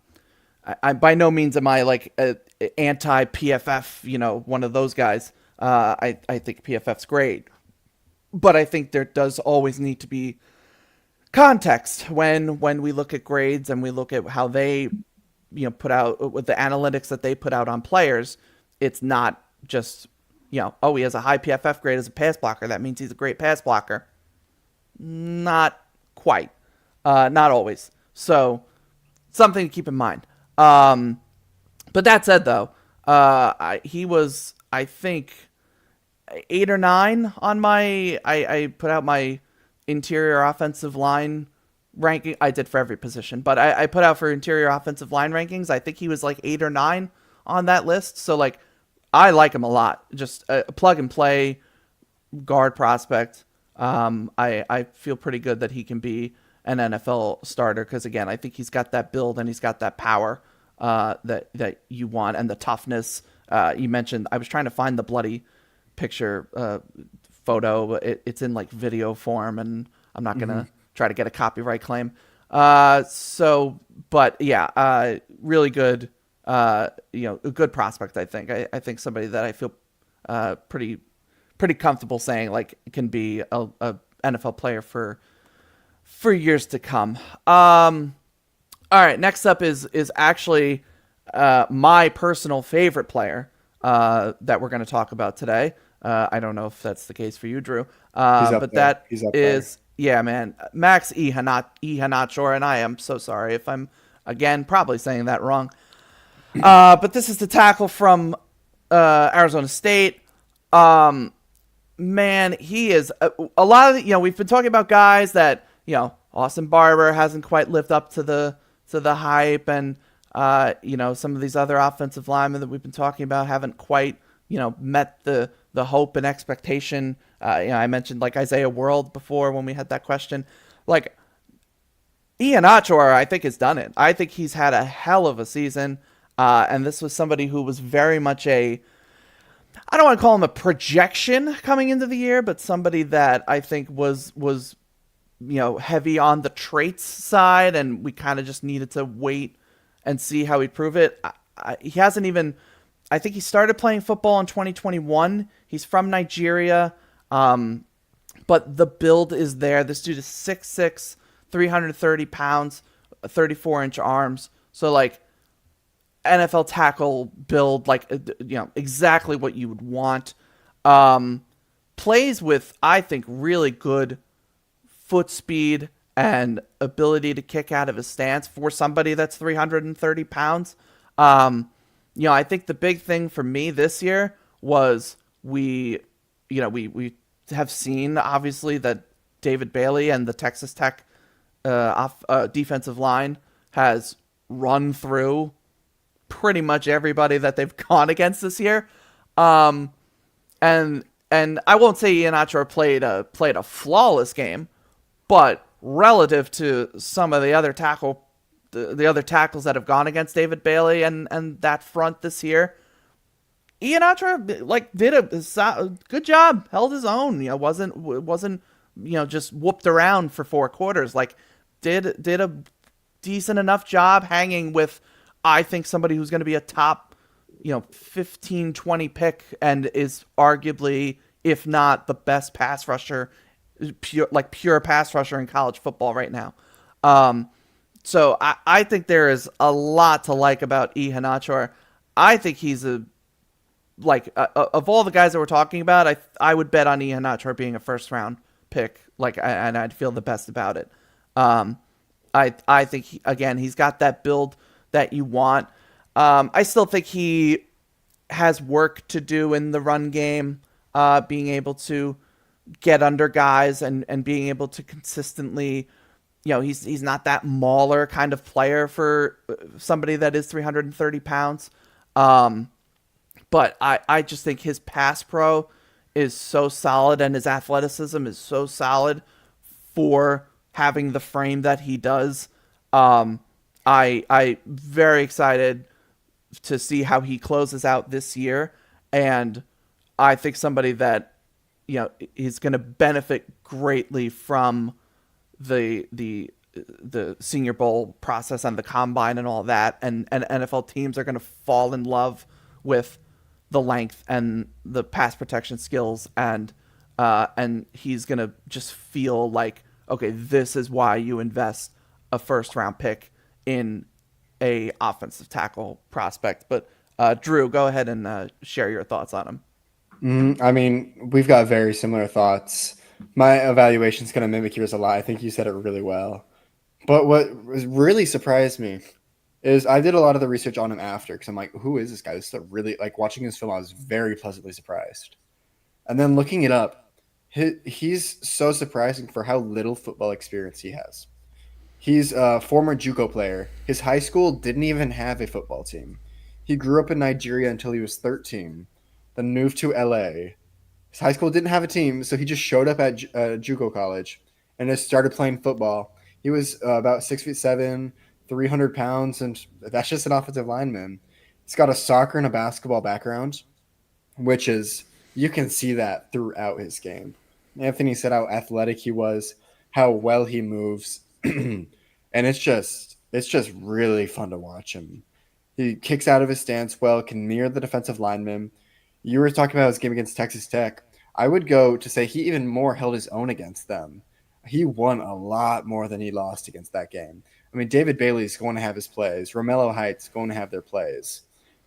I by no means am I like anti PFF, one of those guys. I think PFF's great, but I think there does always need to be context when we look at grades and we look at how they put out with the analytics that they put out on players. It's not just he has a high PFF grade as a pass blocker, that means he's a great pass blocker. Not quite, not always. So something to keep in mind. But that said, though, he was, I think, 8 or 9 on my. I put out my interior offensive line ranking. I did for every position, but I put out for interior offensive line rankings. I think he was like 8 or 9 on that list. So like, I like him a lot. Just a plug and play guard prospect. I feel pretty good that he can be an NFL starter because, again, I think he's got that build and he's got that power that you want, and the toughness. You mentioned, I was trying to find the bloody picture photo. It's in like video form, and I'm not gonna try to get a copyright claim. But yeah, really good. A good prospect. I think. I think somebody that I feel pretty comfortable saying like can be a NFL player for years to come. All right, next up is actually my personal favorite player that we're going to talk about today. I don't know if that's the case for you, Drew. But there. that is, yeah, man, Max Iapani, and I am so sorry if I'm again probably saying that wrong. But this is the tackle from Arizona State. Man, he is a lot of we've been talking about guys that Austin Barber hasn't quite lived up to the hype, and some of these other offensive linemen that we've been talking about haven't quite met the hope and expectation. I mentioned like Isaiah World before when we had that question. Like Iapani, I think has done it. I think he's had a hell of a season. And this was somebody who was very much I don't want to call him a projection coming into the year, but somebody that I think was heavy on the traits side, and we kind of just needed to wait and see how he'd prove it. He hasn't even. I think he started playing football in 2021. He's from Nigeria, but the build is there. This dude is 6'6", 330 pounds, 34-inch arms. So like NFL tackle build, like exactly what you would want. Plays with, I think, really good foot speed and ability to kick out of his stance for somebody that's 330 pounds. I think the big thing for me this year was we have seen obviously that David Bailey and the Texas Tech defensive line has run through pretty much everybody that they've gone against this year. And I won't say Iheanacho played a flawless game, but relative to some of the other tackles that have gone against David Bailey and that front this year, Iheanacho did a good job, held his own. Wasn't just whooped around for 4 quarters. Did a decent enough job hanging with, I think, somebody who's going to be a top 15, 20 pick and is arguably, if not the best pass rusher, pure pass rusher in college football right now. So I think there is a lot to like about Iheanacho. I think he's of all the guys that we're talking about, I would bet on Iheanacho being a first round pick. And I'd feel the best about it. I think he's got that build that you want. I still think he has work to do in the run game, being able to get under guys and being able to consistently, he's not that mauler kind of player for somebody that is 330 pounds. But I just think his pass pro is so solid and his athleticism is so solid for having the frame that he does. I very excited to see how he closes out this year, and I think somebody that is going to benefit greatly from the Senior Bowl process and the combine and all that, and NFL teams are going to fall in love with the length and the pass protection skills, and he's going to just feel like, okay, this is why you invest a first round pick in a offensive tackle prospect. But Drew, go ahead and share your thoughts on him. I mean, we've got very similar thoughts. My evaluation is going to mimic yours a lot. I think you said it really well. But what really surprised me is I did a lot of the research on him after, because I'm like, who is this guy? This is really, watching his film, I was very pleasantly surprised. And then looking it up, he's so surprising for how little football experience he has. He's a former JUCO player. His high school didn't even have a football team. He grew up in Nigeria until he was 13, then moved to LA. His high school didn't have a team, so he just showed up at JUCO college and just started playing football. He was about 6'7", 300 pounds, and that's just an offensive lineman. He's got a soccer and a basketball background, which is, you can see that throughout his game. Anthony said how athletic he was, how well he moves, and it's just really fun to watch him. He kicks out of his stance well, can mirror the defensive lineman. You were talking about his game against Texas Tech. I would go to say he even more held his own against them. He won a lot more than he lost against that game. I mean, David Bailey's going to have his plays. Romello Heights going to have their plays.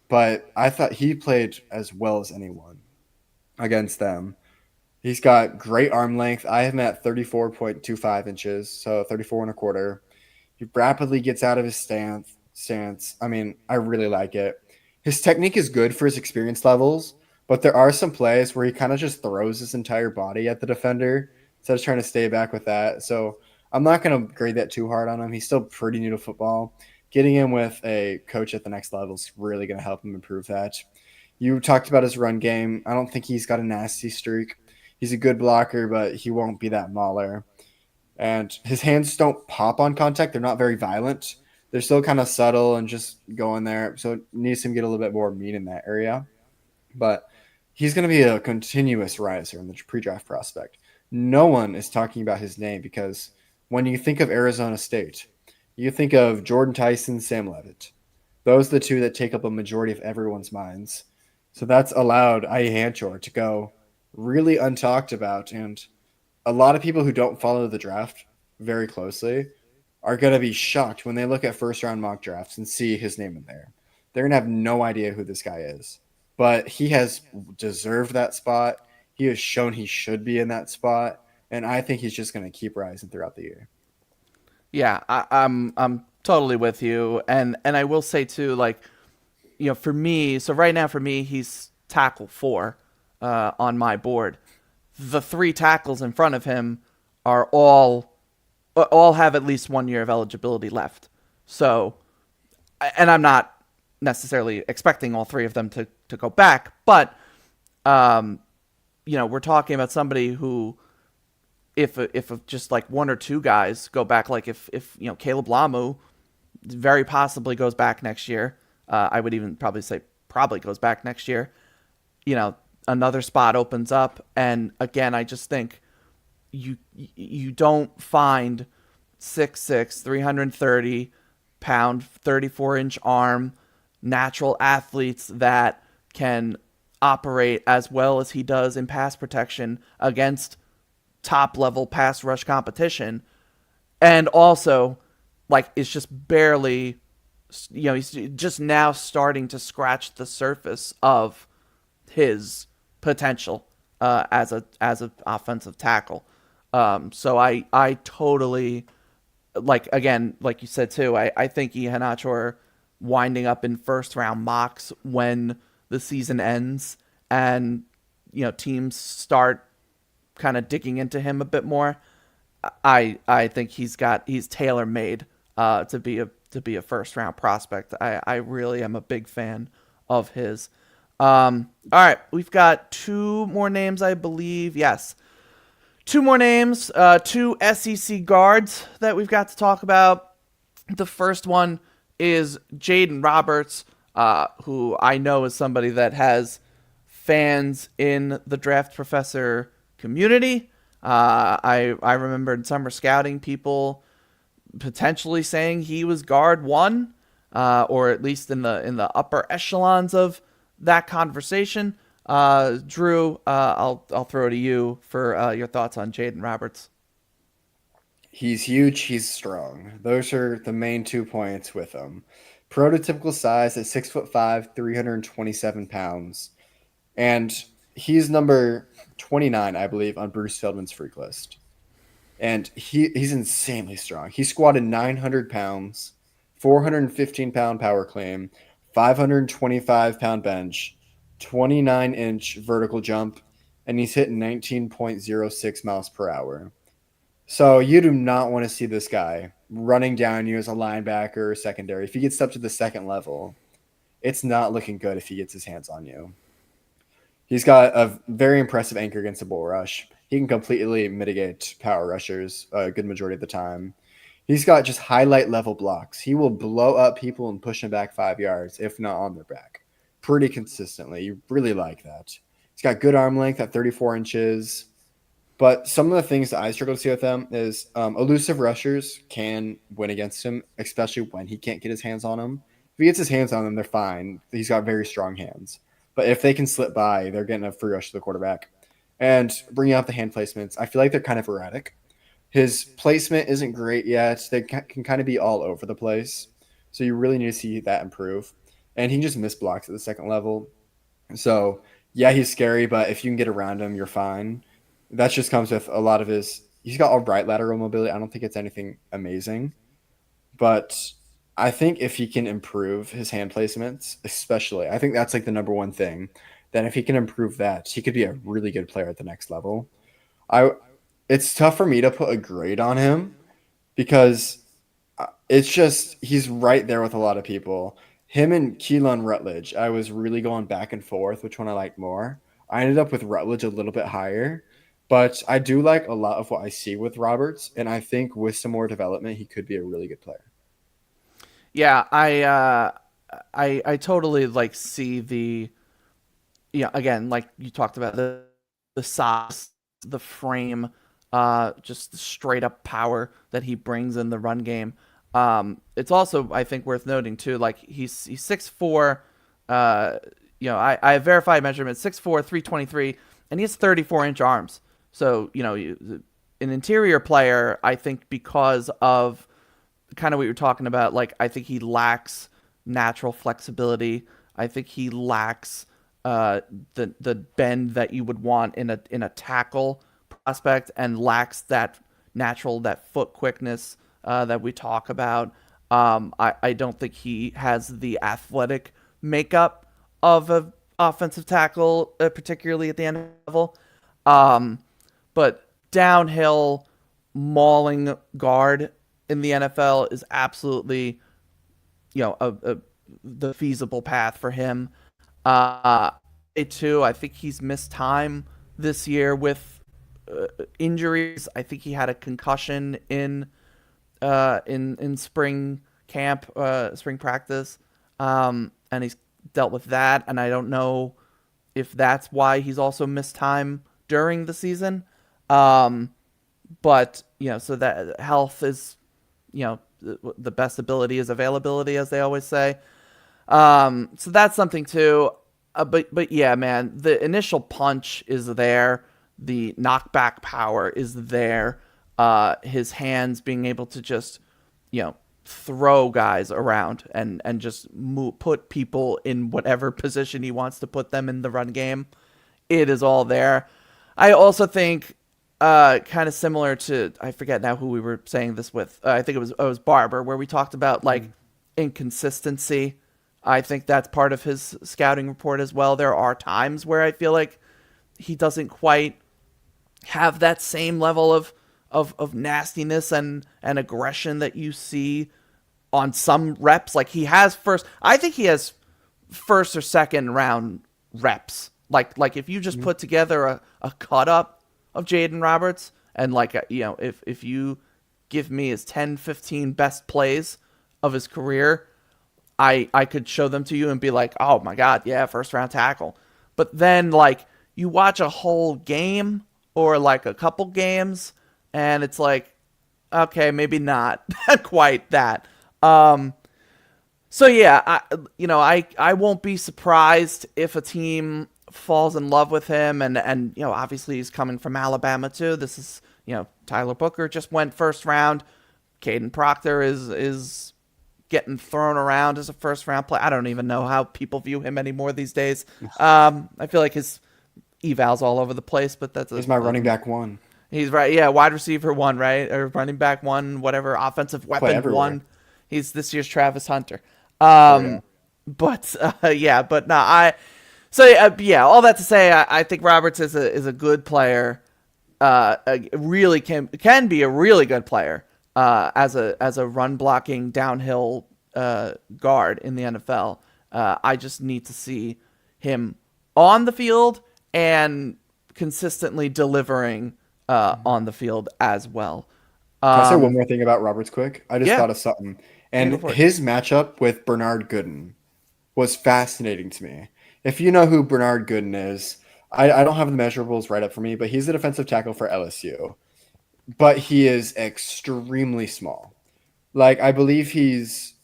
But I thought he played as well as anyone against them. He's got great arm length. I have him at 34.25 inches, so 34 and a quarter. He rapidly gets out of his stance. I mean, I really like it. His technique is good for his experience levels, but there are some plays where he kind of just throws his entire body at the defender instead of trying to stay back with that. So I'm not going to grade that too hard on him. He's still pretty new to football. Getting him with a coach at the next level is really going to help him improve that. You talked about his run game. I don't think he's got a nasty streak. He's a good blocker, but he won't be that mauler. And his hands don't pop on contact. They're not very violent. They're still kind of subtle and just going there. So it needs him to get a little bit more meat in that area. But he's going to be a continuous riser in the pre-draft prospect. No one is talking about his name because when you think of Arizona State, you think of Jordan Tyson, Sam Levitt. Those are the two that take up a majority of everyone's minds. So that's allowed Iapani to go really untalked about, and a lot of people who don't follow the draft very closely are going to be shocked when they look at first round mock drafts and see his name in there. They're going to have no idea who this guy is. But he has deserved that spot. He has shown he should be in that spot. And I think he's just going to keep rising throughout the year. Yeah, I'm totally with you, and I will say too, like, for me, so right now for me, he's tackle 4 on my board. The 3 tackles in front of him are all have at least 1 year of eligibility left. So, and I'm not necessarily expecting all 3 of them to go back, but um, we're talking about somebody who, if just like 1 or 2 guys go back, like if Caleb Lamu very possibly goes back next year, I would even probably say probably goes back next year. Another spot opens up, and again, I just think you don't find 6'6", 330 pound, 34-inch arm, natural athletes that can operate as well as he does in pass protection against top level pass rush competition, and also like it's just barely, he's just now starting to scratch the surface of his potential as an offensive tackle. So I totally, like, again, like you said too, I think Iheanacho winding up in first round mocks when the season ends, and teams start kind of digging into him a bit more. I think he's tailor made to be a first round prospect. I really am a big fan of his. All right, we've got 2 more names, I believe. Yes, 2 more names. 2 SEC guards that we've got to talk about. The first one is Jaden Roberts, who I know is somebody that has fans in the Draft Professor community. I remember in summer scouting people potentially saying he was guard 1, or at least in the upper echelons of that conversation. Drew, I'll throw it to you for your thoughts on Jaden Roberts. He's huge. He's strong. Those are the main 2 points with him. Prototypical size at 6'5", 327 pounds. And he's number 29, I believe, on Bruce Feldman's freak list. And he's insanely strong. He squatted 900 pounds, 415-pound power clean, 525-pound bench, 29-inch vertical jump, and he's hitting 19.06 miles per hour. So you do not want to see this guy running down you as a linebacker or secondary. If he gets up to the second level, it's not looking good if he gets his hands on you. He's got a very impressive anchor against the bull rush. He can completely mitigate power rushers a good majority of the time. He's got just highlight level blocks. He will blow up people and push them back 5 yards, if not on their back, pretty consistently. You really like that. He's got good arm length at 34 inches. But some of the things that I struggle to see with him is elusive rushers can win against him, especially when he can't get his hands on them. If he gets his hands on them, they're fine. He's got very strong hands. But if they can slip by, they're getting a free rush to the quarterback. And bringing out the hand placements, I feel like they're kind of erratic. His placement isn't great yet. They can kind of be all over the place. So you really need to see that improve. And he just miss blocks at the second level. So, yeah, he's scary, but if you can get around him, you're fine. That just comes with a lot of his – he's got all right lateral mobility. I don't think it's anything amazing. But I think if he can improve his hand placements, especially, I think that's like the number one thing. Then if he can improve that, he could be a really good player at the next level. It's tough for me to put a grade on him because it's just he's right there with a lot of people. Him and Keelan Rutledge, I was really going back and forth which one I liked more. I ended up with Rutledge a little bit higher, but I do like a lot of what I see with Roberts, and I think with some more development, he could be a really good player. Yeah, I totally like see the yeah, again, like you talked about the size, the frame, just the straight up power that he brings in the run game. It's also, I think, worth noting too. Like he's 6'4". I have verified measurements 6'4", 323, and he has 34-inch arms. So an interior player, I think, because of kind of what you're talking about. Like I think he lacks natural flexibility. I think he lacks the bend that you would want in a tackle prospect, and lacks that foot quickness that we talk about. I don't think he has the athletic makeup of an offensive tackle, particularly at the end level. But downhill mauling guard in the NFL is absolutely, the feasible path for him. Too, I think he's missed time this year with injuries. I think he had a concussion in spring camp, spring practice, and he's dealt with that. And I don't know if that's why he's also missed time during the season. But so that health is, the best ability is availability, as they always say. So that's something too. But yeah, man, the initial punch is there. The knockback power is there. His hands being able to just, throw guys around and just put people in whatever position he wants to put them in the run game. It is all there. I also think, kind of similar to, I forget now who we were saying this with. I think it was Barber, where we talked about like inconsistency. I think that's part of his scouting report as well. There are times where I feel like he doesn't quite have that same level of nastiness and aggression that you see on some reps. Like I think he has first or second round reps. Like if you just put together a cut up of Jaden Roberts, and if you give me his 10, 15 best plays of his career, I could show them to you and be like, oh my God, yeah, first round tackle. But then you watch a whole game or like a couple games, and it's like, okay, maybe not quite that. So yeah, I won't be surprised if a team falls in love with him, and obviously he's coming from Alabama too. This is, Tyler Booker just went first round. Kadyn Proctor is getting thrown around as a first round play. I don't even know how people view him anymore these days. I feel like his eval's all over the place, but he's my running back one. He's right. Yeah. Wide receiver one, right? Or running back one, whatever, offensive weapon one. He's this year's Travis Hunter. But no, all that to say, I think Roberts is a good player. Really can be a really good player. As a run blocking downhill guard in the NFL. I just need to see him on the field and consistently delivering on the field as well. Can I say one more thing about Roberts quick? I just thought of something. And his matchup with Bernard Gooden was fascinating to me. If you know who Bernard Gooden is, I don't have the measurables right up for me, but he's a defensive tackle for LSU. But he is extremely small. Like, I believe he's,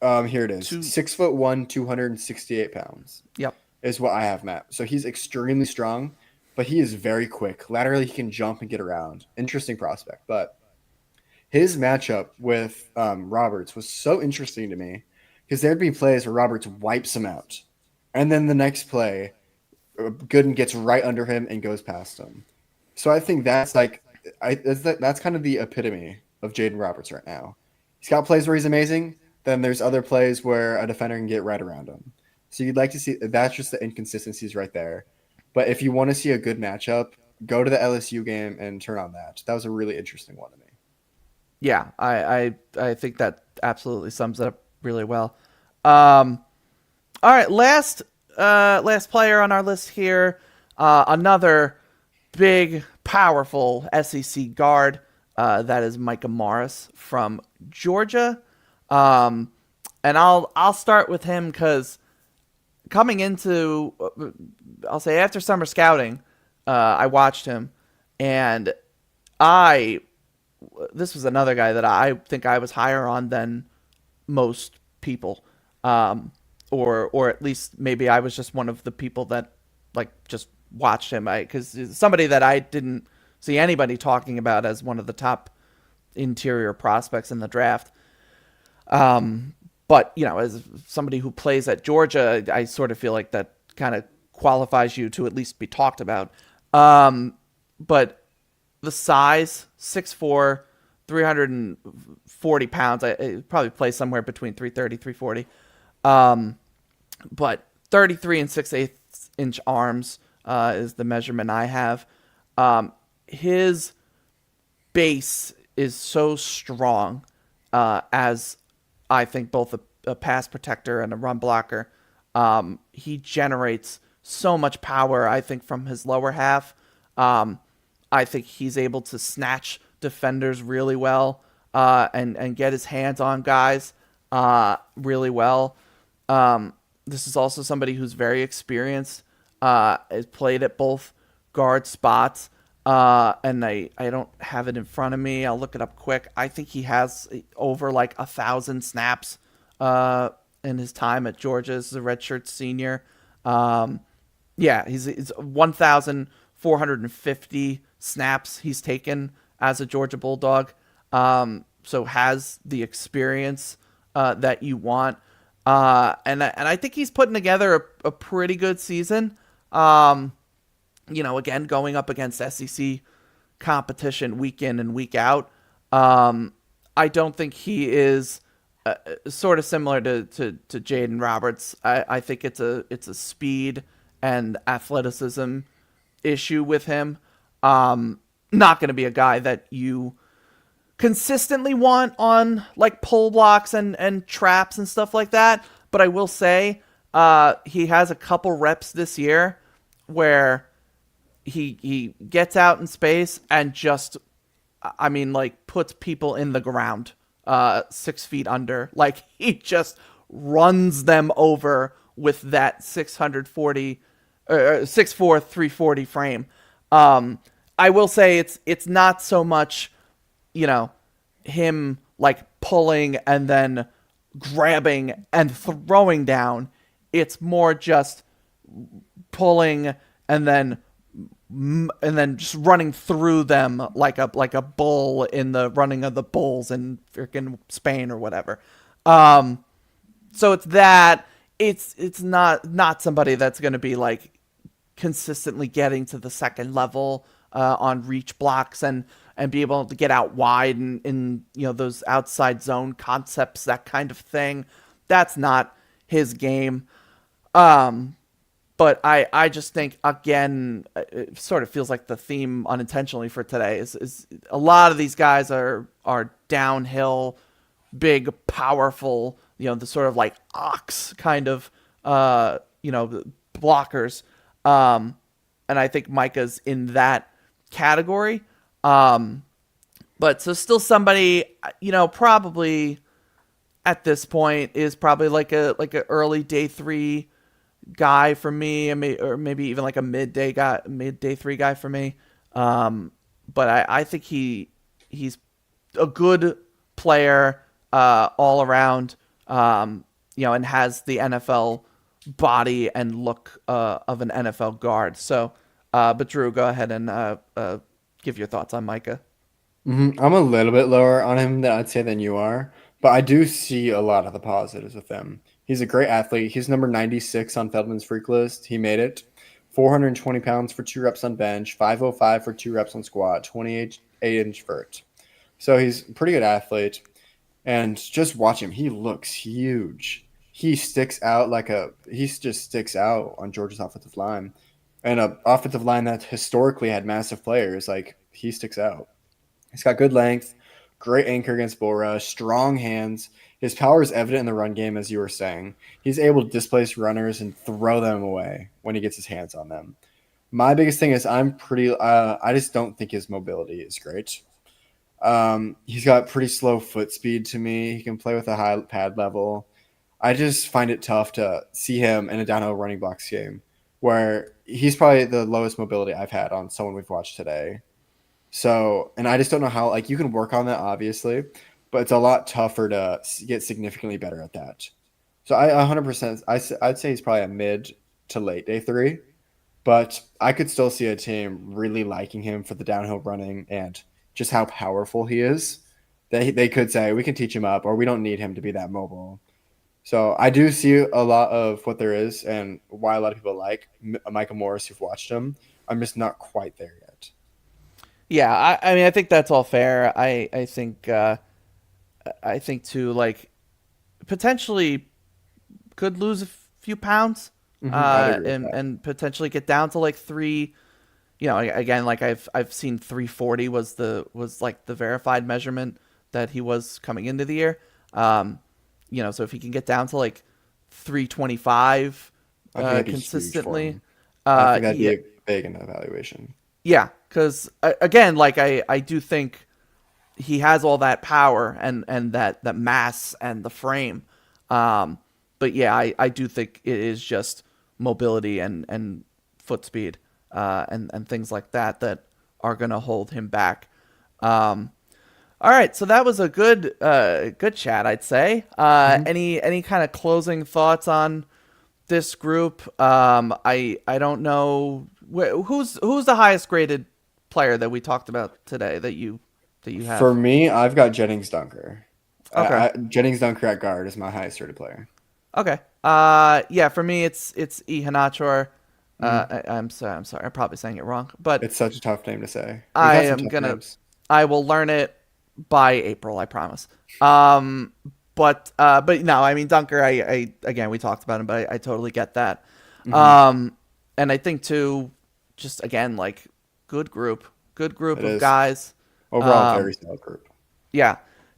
here it is, 6'1", 268 pounds. Yep. Is what I have mapped. So he's extremely strong, but he is very quick. Laterally, he can jump and get around. Interesting prospect. But his matchup with Roberts was so interesting to me because there'd be plays where Roberts wipes him out. And then the next play, Gooden gets right under him and goes past him. So I think that's that's kind of the epitome of Jaden Roberts right now. He's got plays where he's amazing. Then there's other plays where a defender can get right around him. So you'd like to see that's just the inconsistencies right there. But if you want to see a good matchup, go to the LSU game and turn on that. That was a really interesting one to me. Yeah, I think that absolutely sums it up really well. All right, last player on our list here, another big, powerful SEC guard. That is Micah Morris from Georgia. And I'll start with him because coming into, I'll say after summer scouting, I watched him, and I this was another guy that I think I was higher on than most people, or at least maybe I was just one of the people that like just watched him. Because somebody that I didn't see anybody talking about as one of the top interior prospects in the draft. But as somebody who plays at Georgia, I sort of feel like that kind of qualifies you to at least be talked about. But the size, 6'4", 340 pounds. I probably play somewhere between 330, 340. But 33 and 6/8 inch arms is the measurement I have. His base is so strong as I think both a pass protector and a run blocker. He generates so much power, I think, from his lower half. I think he's able to snatch defenders really well and get his hands on guys really well. This is also somebody who's very experienced, has played at both guard spots. And I don't have it in front of me. I'll look it up quick. I think he has over like 1,000 snaps in his time at Georgia as a redshirt senior. Yeah, he's 1,450 snaps he's taken as a Georgia Bulldog. So has the experience that you want. And I think he's putting together a pretty good season. Again, going up against SEC competition week in and week out. I don't think he is sort of similar to Jaden Roberts. I think it's a speed and athleticism issue with him. Not going to be a guy that you consistently want on like pull blocks and traps and stuff like that. But I will say he has a couple reps this year where he gets out in space and just, like puts people in the ground 6 feet under. Like he just runs them over with that 6'4", 340 frame. I will say it's not so much, him like pulling and then grabbing and throwing down. It's more just pulling and then just running through them like a bull in the running of the bulls in freaking Spain or whatever. So it's that. It's not somebody that's going to be like consistently getting to the second level on reach blocks and be able to get out wide and in those outside zone concepts, that kind of thing. That's not his game. But I just think, again, it sort of feels like the theme unintentionally for today is a lot of these guys are downhill, big, powerful, the sort of like ox kind of, blockers. And I think Micah's in that category. But so still somebody, probably at this point is probably like a early day 3 guy for me, or maybe even like a mid day 3 guy for me. But I think he's a good player all around, and has the NFL body and look of an NFL guard. So, but Drew, go ahead and give your thoughts on Micah. I'm a little bit lower on him than I'd say than you are, but I do see a lot of the positives with him. He's a great athlete. He's number 96 on Feldman's freak list. He made it. 420 pounds for 2 reps on bench, 505 for 2 reps on squat, 28-inch vert. So he's a pretty good athlete. And just watch him. He looks huge. He sticks out he just sticks out on Georgia's offensive line. And an offensive line that historically had massive players, like he sticks out. He's got good length, great anchor against bull rush, strong hands. His power is evident in the run game, as you were saying. He's able to displace runners and throw them away when he gets his hands on them. My biggest thing is I just don't think his mobility is great. He's got pretty slow foot speed to me. He can play with a high pad level. I just find it tough to see him in a downhill running blocks game where he's probably the lowest mobility I've had on someone we've watched today. So, and I just don't know how, like, you can work on that, obviously, but it's a lot tougher to get significantly better at that. So, I 100%, I'd say he's probably a mid to late day three, but I could still see a team really liking him for the downhill running and just how powerful he is. They could say, we can teach him up, or we don't need him to be that mobile. So, I do see a lot of what there is and why a lot of people like Michael Morris who've watched him. I'm just not quite there yet. Yeah, I mean, I think that's all fair. I think too, like potentially could lose a few pounds, I'd agree with that. and potentially get down to like three. You know, again, like I've seen 340 was like the verified measurement that he was coming into the year. You know, so if he can get down to like 325 I think that'd be huge for consistently, him. I think that'd yeah, be big in the evaluation. yeah, because again, like I do think he has all that power and that mass and the frame. But yeah, I do think it is just mobility and foot speed and things like that that are going to hold him back. All right, so that was a good chat, I'd say. Hmm. Any kind of closing thoughts on this group? I don't know who's the highest graded player that we talked about today that you For have. me, I've got Jennings Dunker. Okay. Jennings Dunker at guard is my highest rated player. Okay. Yeah, for me it's E Hanachor. Hmm. I'm sorry. I'm probably saying it wrong, but It's such a tough name to say. We've I had some am tough gonna. names. I will learn it by April. I promise. But no, I mean Dunker. I again we talked about him, but I totally get that. Hmm. Um, and I think too, just again like good group It of is guys. overall very Um, solid group. yeah,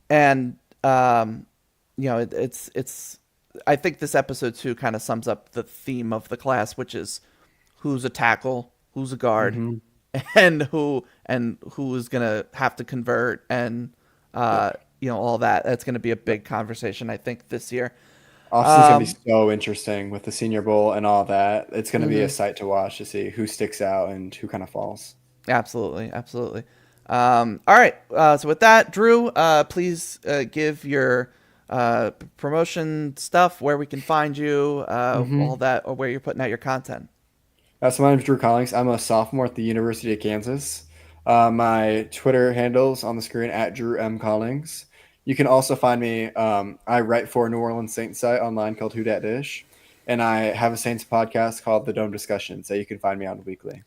and you know it's. I think this episode too kind of sums up the theme of the class, which is who's a tackle, who's a guard, Hmm. and who is gonna have to convert and Yep. you know all that. That's gonna be a big conversation I think this year. Austin's gonna be Um, so interesting with the Senior Bowl and all that. It's gonna be a mhm. sight to watch to see who sticks out and who kind of falls. Absolutely, absolutely. All right. So with that, Drew, please give your promotion stuff, where we can find you, all Hmm. that, or where you're putting out your content. So my name is Drew Collins. I'm a sophomore at the University of Kansas. My Twitter handles on the screen at Drew M Collins. You can also find me. I write for a New Orleans Saints site online called Who Dat Dish, and I have a Saints podcast called The Dome Discussion. So you can find me on weekly.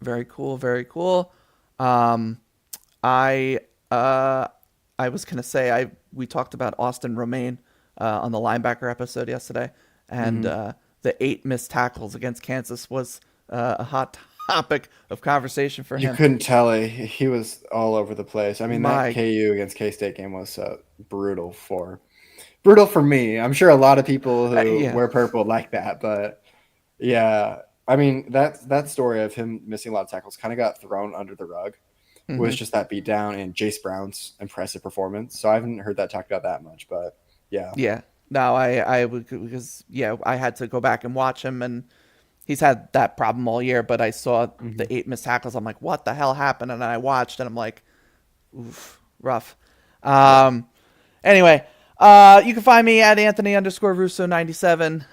Very cool. Very cool. Um, I uh, I was gonna say I we talked about Austin Romaine on the linebacker episode yesterday, and Hmm. the 8 missed tackles against Kansas was a hot topic of conversation for You him. couldn't tell he was all over the place. I mean, that My KU against K State game was brutal for me. I'm sure a lot of people who yeah. wear purple like that, but yeah, I mean that story of him missing a lot of tackles kind of got thrown under the rug. Was Hmm. just that beatdown and Jace Brown's impressive performance. So I haven't heard that talked about that much, but yeah. Yeah. No, I would because yeah, I had to go back and watch him, and he's had that problem all year. But I saw Hmm. the 8 missed tackles. I'm like, what the hell happened? And then I watched, and I'm like, oof, rough. Yep. Um, anyway, you can find me at Anthony underscore Russo 97.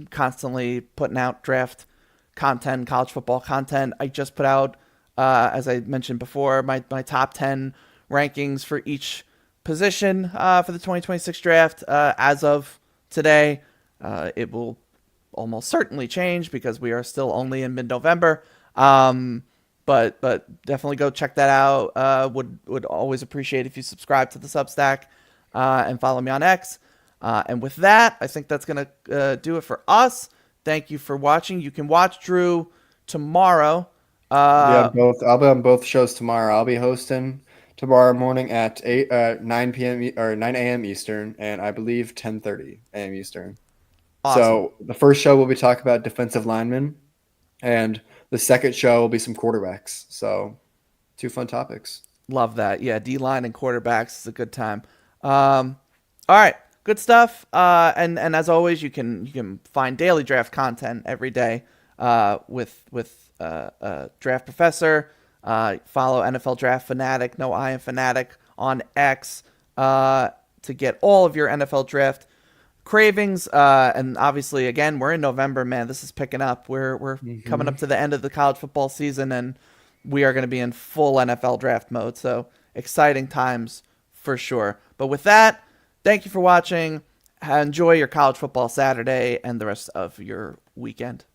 Constantly putting out draft content, college football content. I just put out, as I mentioned before, my top 10 rankings for each position for the 2026 draft as of today. It will almost certainly change because we are still only in mid-November. But definitely go check that out. Would always appreciate if you subscribe to the Substack and follow me on X. And with that, I think that's gonna do it for us. Thank you for watching. You can watch Drew tomorrow. Uh, I'll be on both shows tomorrow. I'll be hosting tomorrow morning at 9 p.m. Or 9 a.m. Eastern, and I believe 10:30 a.m. Eastern. awesome. So the first show will be talking about defensive linemen, and the second show will be some quarterbacks. So two fun topics. Love that. Yeah, D line and quarterbacks is a good time. All right. Good good stuff. And as always, you can find daily draft content every day with Draft Professor. Follow NFL Draft Fanatic, no I am Fanatic on X to get all of your NFL draft cravings. And obviously, again, we're in November, man. This is picking up. We're coming up to the end of the college football season, and we are going to be in full NFL draft mode. So exciting times for sure. But with that, thank you for watching. Enjoy your college football Saturday and the rest of your weekend.